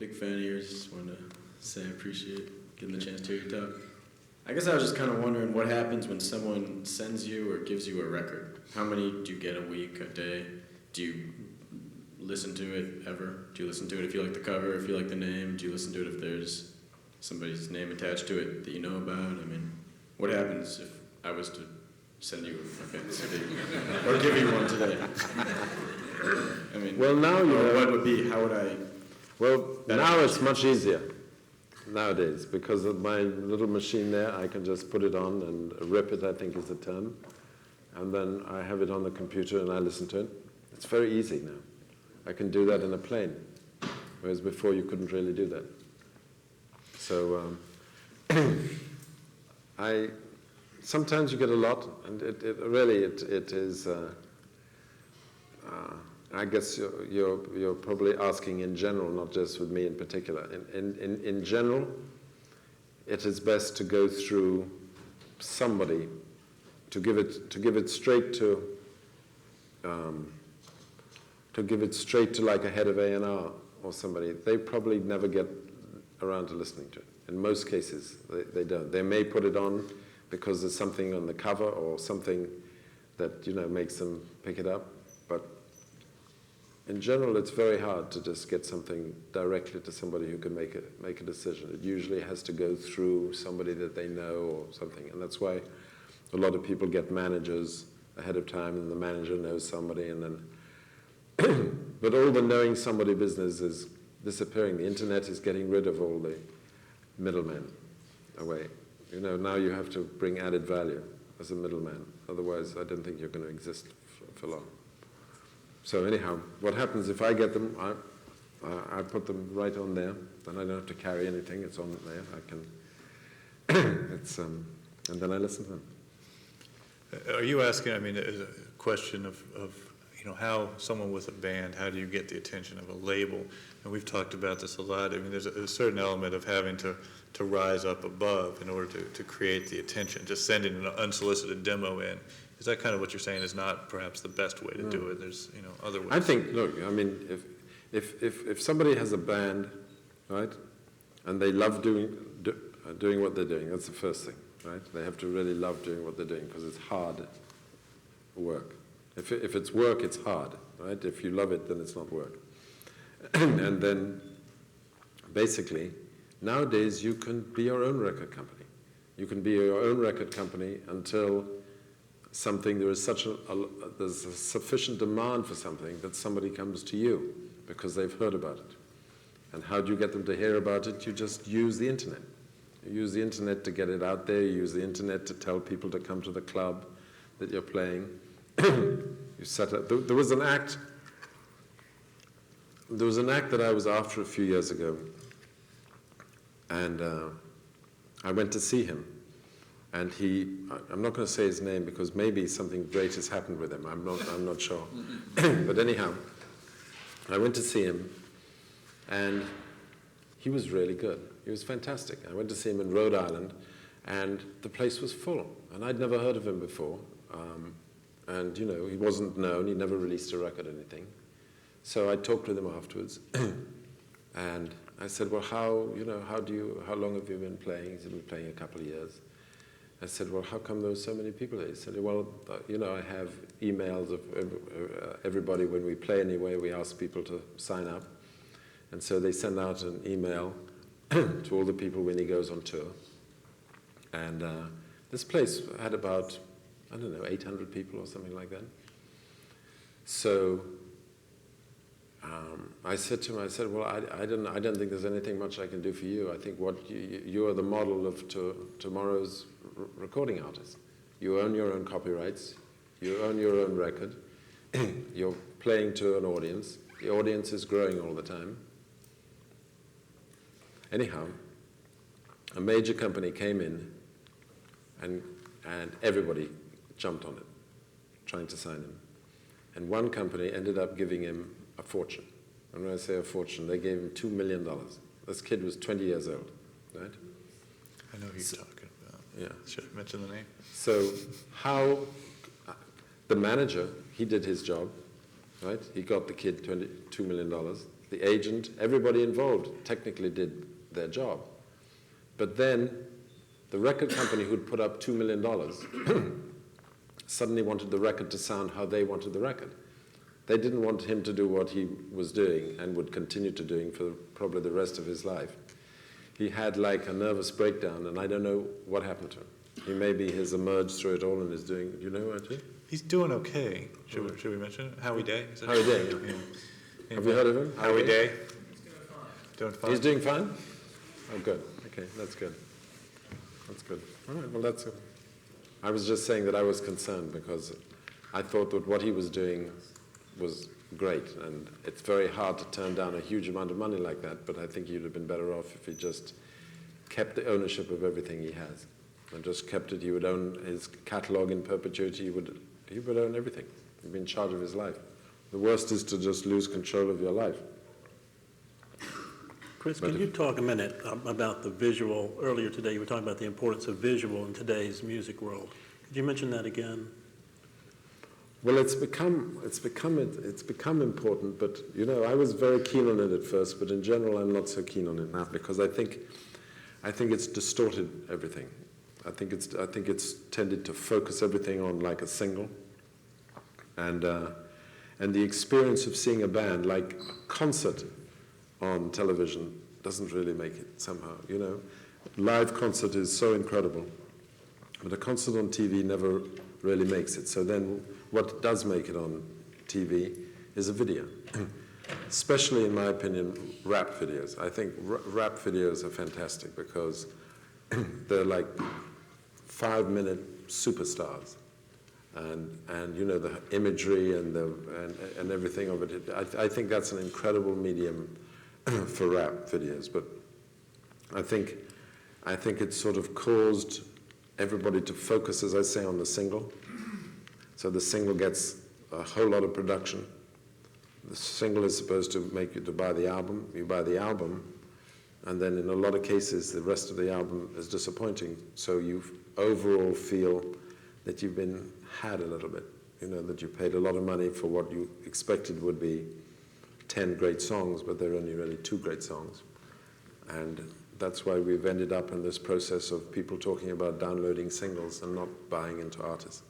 Big fan of yours. Just wanted to say I appreciate getting the chance to hear you talk. I guess I was just kind of wondering what happens when someone sends you or gives you a record. How many do you get a week, a day? Do you listen to it ever? Do you listen to it if you like the cover, if you like the name? Do you listen to it if there's somebody's name attached to it that you know about? I mean, what happens if I was to send you a CD or give you one today? I mean, well, now you know, what would be? How would I? Well, now it's much easier nowadays because of my little machine there. I can just put it on and rip it, I think is the term, and then I have it on the computer and I listen to it. It's very easy now. I can do that in a plane, whereas before you couldn't really do that. So sometimes you get a lot, and it is. I guess you're probably asking in general, not just with me in particular. In general, it is best to go through somebody to give it straight to like a head of A&R or somebody. They probably never get around to listening to it. In most cases, they don't. They may put it on because there's something on the cover or something that makes them pick it up, but in general, it's very hard to just get something directly to somebody who can make a decision. It usually has to go through somebody that they know or something, and that's why a lot of people get managers ahead of time, and the manager knows somebody, and then. But all the knowing somebody business is disappearing. The internet is getting rid of all the middlemen away. Now you have to bring added value as a middleman. Otherwise, I don't think you're going to exist for long. So anyhow, what happens if I get them? I put them right on there. Then I don't have to carry anything. It's on there. I can. And then I listen to them. Are you asking? I mean, a question of how someone with a band, how do you get the attention of a label? And we've talked about this a lot. I mean, there's a certain element of having to rise up above in order to create the attention. Just sending an unsolicited demo in. Is that kind of what you're saying is not perhaps the best way to do it? There's other ways. I think, look, I mean, if somebody has a band, right, and they love doing what they're doing, that's the first thing, right? They have to really love doing what they're doing because it's hard work. If it's work, it's hard, right? If you love it, then it's not work. And then, basically, nowadays you can be your own record company. You can be your own record company until there's a sufficient demand for something that somebody comes to you because they've heard about it. And how do you get them to hear about it? You just use the internet. You use the internet to get it out there. You use the internet to tell people to come to the club that you're playing. You set up. There was an act that I was after a few years ago, and I went to see him. And I'm not going to say his name because maybe something great has happened with him. I'm not sure. But anyhow, I went to see him, and he was really good. He was fantastic. I went to see him in Rhode Island, and the place was full. And I'd never heard of him before. And he wasn't known. He never released a record or anything. So I talked with him afterwards, and I said, "Well, how long have you been playing?" He said, "We've been playing a couple of years." I said, "Well, how come there were so many people there?" He said, "Well, I have emails of everybody when we play anyway. We ask people to sign up. And so they send out an email to all the people when he goes on tour. And this place had about, 800 people or something like that. So I said to him, well, I don't think there's anything much I can do for you. I think you are the model of tomorrow's recording artist. You own your own copyrights. You own your own record. You're playing to an audience. The audience is growing all the time. Anyhow, a major company came in and everybody jumped on it, trying to sign him. And one company ended up giving him a fortune. And when I say a fortune, they gave him $2 million. This kid was 20 years old, right? I know who you're talking about. Yeah. Should I mention the name? So the manager, he did his job, right? He got the kid $2 million. the agent, everybody involved technically did their job. But then the record company who'd put up $2 million suddenly wanted the record to sound how they wanted the record. They didn't want him to do what he was doing and would continue to doing for probably the rest of his life. He had like a nervous breakdown, and I don't know what happened to him. He maybe has emerged through it all and is doing, you know what? He's doing okay. Should we mention it? Howie Day? Is that Howie Day. Yeah. Have you heard of him? Howie Day? Doing fine. He's doing fine? Oh, good. Okay, that's good. That's good. All right, well, that's... I was just saying that I was concerned because I thought that what he was doing was great, and it's very hard to turn down a huge amount of money like that, but I think he'd have been better off if he just kept the ownership of everything he has and just kept it. He would own his catalog in perpetuity. He would own everything. He'd be in charge of his life. The worst is to just lose control of your life. Chris, can you talk a minute about the visual? Earlier today, you were talking about the importance of visual in today's music world. Could you mention that again? Well, it's become important, but you know, I was very keen on it at first, but in general, I'm not so keen on it now because I think it's distorted everything. I think it's tended to focus everything on like a single, and the experience of seeing a band like a concert on television doesn't really make it somehow. You know, live concert is so incredible, but a concert on TV never really makes it. So then, what does make it on TV is a video. Especially, in my opinion, rap videos. I think rap videos are fantastic because they're like 5-minute superstars. And you know, the imagery and everything of it. I think that's an incredible medium for rap videos. But I think it's sort of caused everybody to focus, as I say, on the single. So the single gets a whole lot of production. The single is supposed to make you to buy the album. You buy the album, and then in a lot of cases, the rest of the album is disappointing. So you overall feel that you've been had a little bit. You know, that you paid a lot of money for what you expected would be 10 great songs, but they're only really 2 great songs. And that's why we've ended up in this process of people talking about downloading singles and not buying into artists.